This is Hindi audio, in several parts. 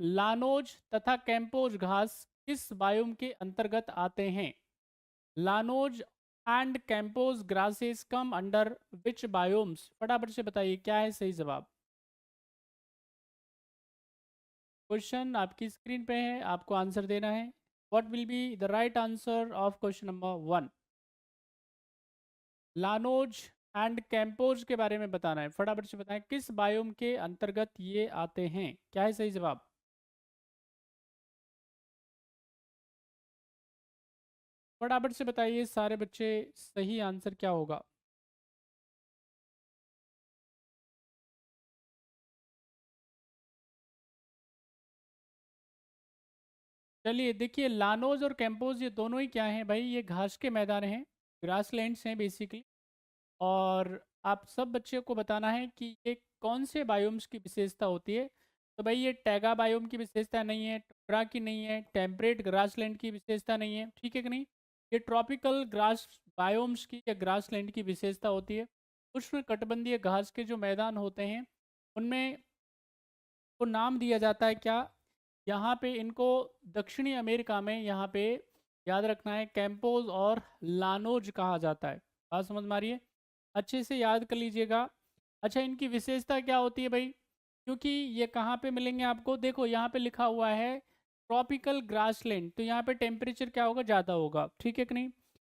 लानोज तथा कैंपोज घास किस बायोम के अंतर्गत आते हैं? Llanos and campos grasses come under which biomes? फटाफट से बताइए क्या है सही जवाब। क्वेश्चन आपकी स्क्रीन पे है, आपको आंसर देना है। What will be the right answer of question number 1? Llanos and campos के बारे में बताना है, फटाफट से बताएं किस बायोम के अंतर्गत ये आते हैं, क्या है सही जवाब? फटाफट से बताइए सारे बच्चे, सही आंसर क्या होगा? चलिए देखिए, लानोज और कैंपोज ये दोनों ही क्या हैं भाई, ये घास के मैदान हैं, ग्रास लैंड्स हैं बेसिकली। और आप सब बच्चों को बताना है कि ये कौन से बायोम्स की विशेषता होती है। तो भाई ये टैगा बायोम की विशेषता नहीं है, टुंड्रा की नहीं है, टेम्परेट ग्रासलैंड की विशेषता नहीं है, ठीक है कि नहीं? ये ट्रॉपिकल ग्रास बायोम्स की या ग्रासलैंड की विशेषता होती है। उष्ण कटिबंधीय घास के जो मैदान होते हैं उनमें को नाम दिया जाता है क्या, यहाँ पे इनको दक्षिणी अमेरिका में यहाँ पे याद रखना है कैंपोज और लानोज कहा जाता है। बात समझ में आ रही है? अच्छे से याद कर लीजिएगा। अच्छा, इनकी विशेषता क्या होती है भाई? क्योंकि ये कहाँ पे मिलेंगे आपको, देखो यहाँ पे लिखा हुआ है ट्रॉपिकल ग्रासलैंड, तो यहाँ पे टेम्परेचर क्या होगा, ज़्यादा होगा, ठीक है कि नहीं?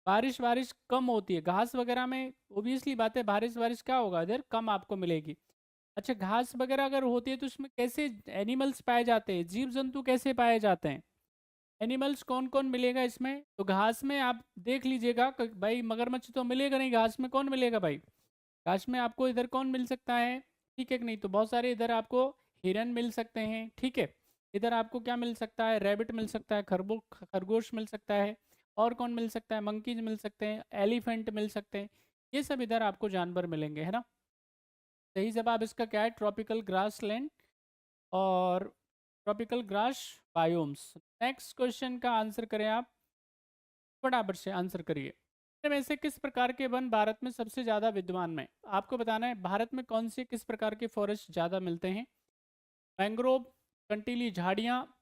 बारिश बारिश कम होती है, घास वगैरह में ओबियसली बात है बारिश बारिश क्या होगा, इधर कम आपको मिलेगी। अच्छा, घास वगैरह अगर होती है तो उसमें कैसे एनिमल्स पाए जाते हैं, जीव जंतु कैसे पाए जाते हैं? एनिमल्स कौन कौन मिलेगा इसमें? तो घास में आप देख लीजिएगा भाई, मगरमच्छ तो मिलेगा नहीं, घास में कौन मिलेगा भाई? घास में आपको इधर कौन मिल सकता है, ठीक है कि नहीं? तो बहुत सारे इधर आपको हिरन मिल सकते हैं, ठीक है। इधर आपको क्या मिल सकता है, रैबिट मिल सकता है, खरगोश मिल सकता है। और कौन मिल सकता है, मंकीज मिल सकते हैं, एलिफेंट मिल सकते हैं। ये सब इधर आपको जानवर मिलेंगे, है ना? सही जवाब इसका क्या है, ट्रॉपिकल ग्रास लैंड और tropical grass biomes. Next question का आंसर करें आप, फटाफट से आंसर करिए। इनमें से किस प्रकार के वन भारत में सबसे ज़्यादा विद्यमान में? आपको बताना है भारत में कौन से किस प्रकार के फॉरेस्ट ज़्यादा मिलते हैं। मैंग्रोव, कंटीली झाड़ियाँ,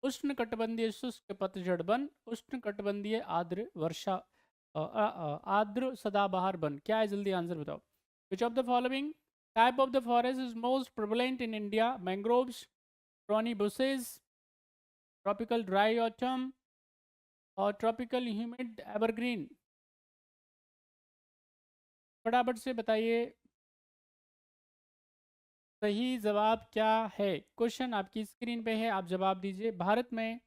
उष्ण कटिबंधीय शुष्क पतझड़ वन, उष्ण कटिबंधीय आर्द्र वर्षा आर्द्र सदाबहार वन, क्या है, जल्दी आंसर बताओ। Which of the following type of the forest is most prevalent in India? Mangroves, thorny bushes, tropical dry autumn और ट्रॉपिकल ह्यूमिड एवरग्रीन? फटाफट से बताइए सही जवाब क्या है। क्वेश्चन आपकी स्क्रीन पे है, आप जवाब दीजिए। भारत में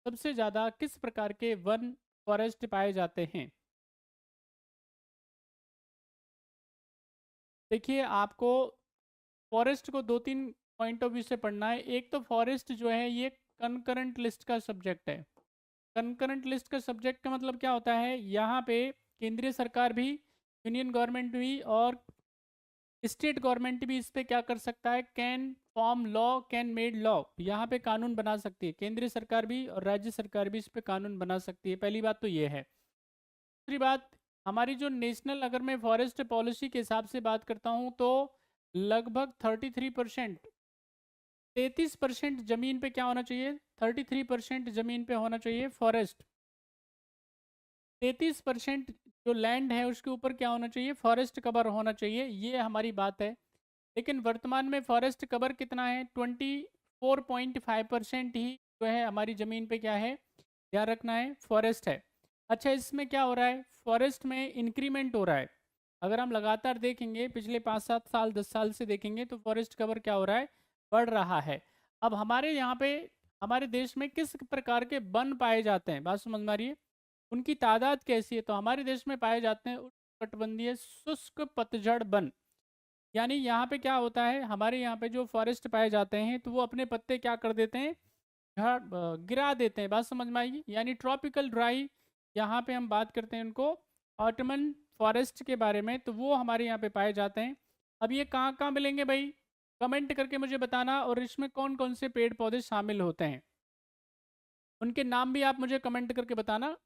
सबसे ज़्यादा किस प्रकार के वन फॉरेस्ट पाए जाते हैं? देखिए, आपको फॉरेस्ट को दो तीन पॉइंट ऑफ व्यू से पढ़ना है। एक तो फॉरेस्ट जो है ये कंकरेंट लिस्ट का सब्जेक्ट है। कंकरेंट लिस्ट का सब्जेक्ट का मतलब क्या होता है, यहाँ पे केंद्रीय सरकार भी, यूनियन गवर्नमेंट भी और स्टेट गवर्नमेंट भी इस पे क्या कर सकता है, can form law, can made law, यहाँ पे कानून बना सकती है। केंद्रीय सरकार भी और राज्य सरकार भी इस पे कानून बना सकती है, पहली बात तो ये है। दूसरी बात, हमारी जो नेशनल, अगर मैं फॉरेस्ट पॉलिसी के हिसाब से बात करता हूँ तो लगभग 33%, 33% जमीन पे क्या होना चाहिए, 33% जमीन पे होना चाहिए फॉरेस्ट। 33% जो लैंड है उसके ऊपर क्या होना चाहिए, फॉरेस्ट कवर होना चाहिए, ये हमारी बात है। लेकिन वर्तमान में फॉरेस्ट कवर कितना है, 24.5% ही जो है हमारी ज़मीन पे क्या है, ध्यान रखना है, फॉरेस्ट है। अच्छा, इसमें क्या हो रहा है, फॉरेस्ट में इंक्रीमेंट हो रहा है। अगर हम लगातार देखेंगे पिछले 5-7 साल 10 साल से देखेंगे तो फॉरेस्ट कवर क्या हो रहा है, बढ़ रहा है। अब हमारे यहाँ पे, हमारे देश में किस प्रकार के वन पाए जाते हैं, बात समझ में आ रही है? उनकी तादाद कैसी है? तो हमारे देश में पाए जाते हैं उष्णकटिबंधीय शुष्क पतझड़ वन। यानी यहाँ पे क्या होता है, हमारे यहाँ पे जो फॉरेस्ट पाए जाते हैं तो वो अपने पत्ते क्या कर देते हैं, गिरा देते हैं। बात समझ में आएगी? यानी ट्रॉपिकल ड्राई, यहाँ पे हम बात करते हैं उनको ऑटमन फॉरेस्ट के बारे में, तो वो हमारे यहाँ पे पाए जाते हैं। अब ये कहाँ कहाँ मिलेंगे भाई, कमेंट करके मुझे बताना, और इसमें कौन कौन से पेड़ पौधे शामिल होते हैं उनके नाम भी आप मुझे कमेंट करके बताना।